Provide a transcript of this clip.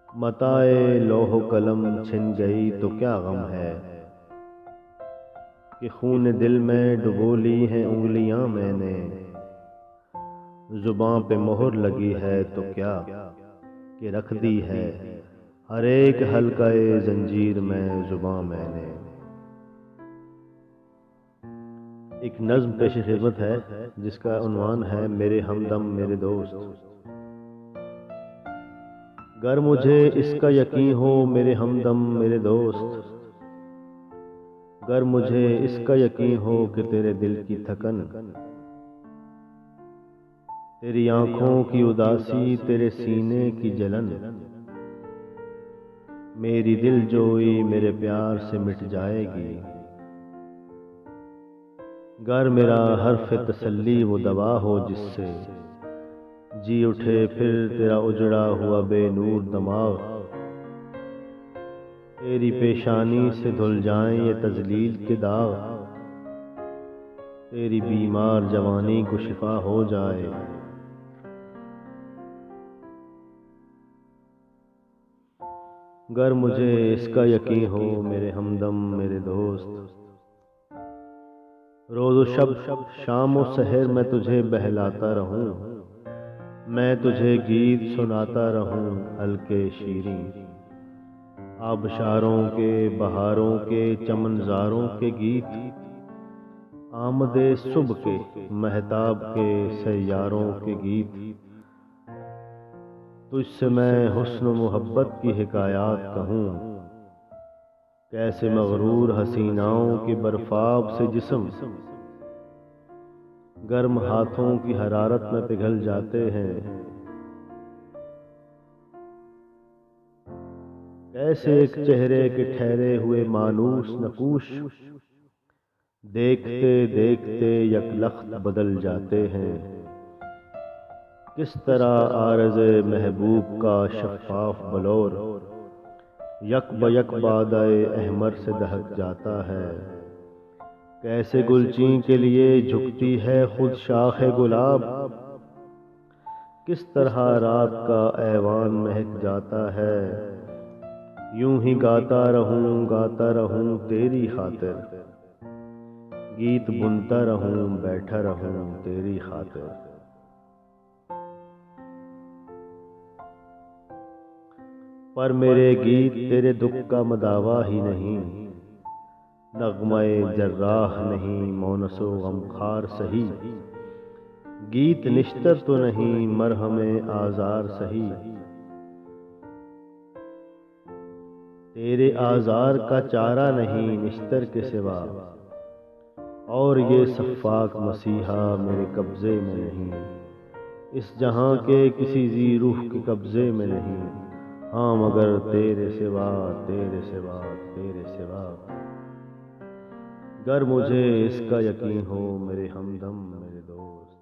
متاع لوح و قلم چھن گئی تو کیا غم ہے کہ خون دل میں ڈبو لی ہیں انگلیاں میں نے، زباں پہ مہر لگی ہے تو کیا کہ رکھ دی ہے ہر ایک حلقہ زنجیر میں زباں میں نے۔ ایک نظم پیش خدمت ہے جس کا عنوان ہے میرے ہمدم میرے دوست۔ گر مجھے اس کا یقین ہو میرے ہمدم میرے دوست، گر مجھے اس کا یقین ہو کہ تیرے دل کی تھکن، تیری آنکھوں کی اداسی، تیرے سینے کی جلن، میری دل جوئی میرے پیار سے مٹ جائے گی۔ گر میرا حرف تسلی وہ دوا ہو جس سے جی اٹھے پھر تیرا اجڑا ہوا بے نور دماغ، تیری پیشانی سے دھل جائیں یہ تذلیل کے داغ، تیری بیمار جوانی کو شفا ہو جائے۔ گر مجھے اس کا یقین ہو میرے ہمدم میرے دوست، روز و شب شام و سحر میں تجھے بہلاتا رہوں، میں تجھے گیت سناتا رہوں ہلکے شیریں، آبشاروں کے بہاروں کے چمنزاروں کے گیت، آمد صبح کے مہتاب کے سیاروں کے گیت، تجھ سے میں حسن و محبت کی حکایات کہوں، کیسے مغرور حسیناؤں کے برفاب سے جسم گرم ہاتھوں کی حرارت میں پگھل جاتے ہیں، کیسے ایک چہرے کے ٹھہرے ہوئے مانوس نقوش دیکھتے دیکھتے یک لخت بدل جاتے ہیں، کس طرح عارض محبوب کا شفاف بلور یک بیک بادۂ احمر سے دہک جاتا ہے، کیسے گلچین کے لیے جھکتی ہے خود شاخ گلاب، کس طرح رات کا ایوان مہک جاتا ہے، یوں ہی گاتا رہوں تیری خاطر، گیت بنتا رہوں بیٹھا رہوں تیری خاطر۔ پر میرے گیت تیرے دکھ کا مداوا ہی نہیں، نغمہ جراح نہیں مونس و غمخوار سہی، گیت نشتر تو نہیں مرہم آزار سہی، تیرے آزار کا چارہ نہیں نشتر کے سوا، اور یہ سفاک مسیحا میرے قبضے میں نہیں، اس جہاں کے کسی ذی روح کے قبضے میں نہیں، ہاں مگر تیرے سوا تیرے سوا تیرے سوا۔ گر مجھے اس کا یقین ہو میرے ہمدم میرے دوست۔